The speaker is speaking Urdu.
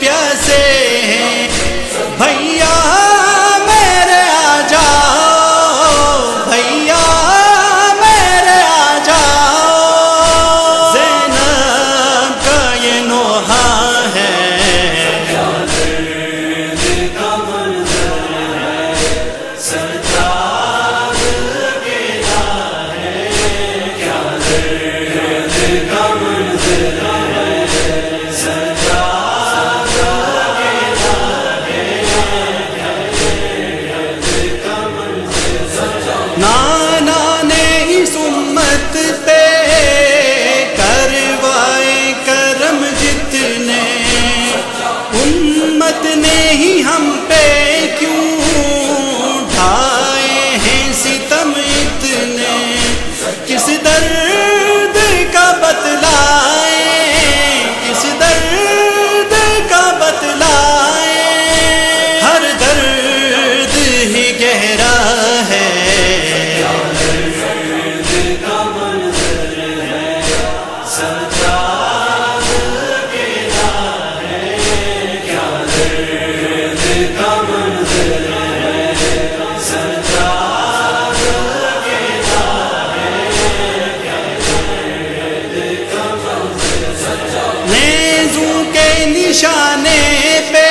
پیاسے ہیں بھیا میرے آ جاؤ، بھیا میرے آ جاؤ، زینب کا یہ نوحہ ہے، نانا نے اس امت پہ کروائے کرم جتنے، امت نے ہی ہم پہ کیوں ڈھائے ہیں ستم اتنے، کس درد کا بتلائیں، کس درد کا بتلائیں، ہر درد ہی گہرا ہے، نیزوں کے نشانے پہ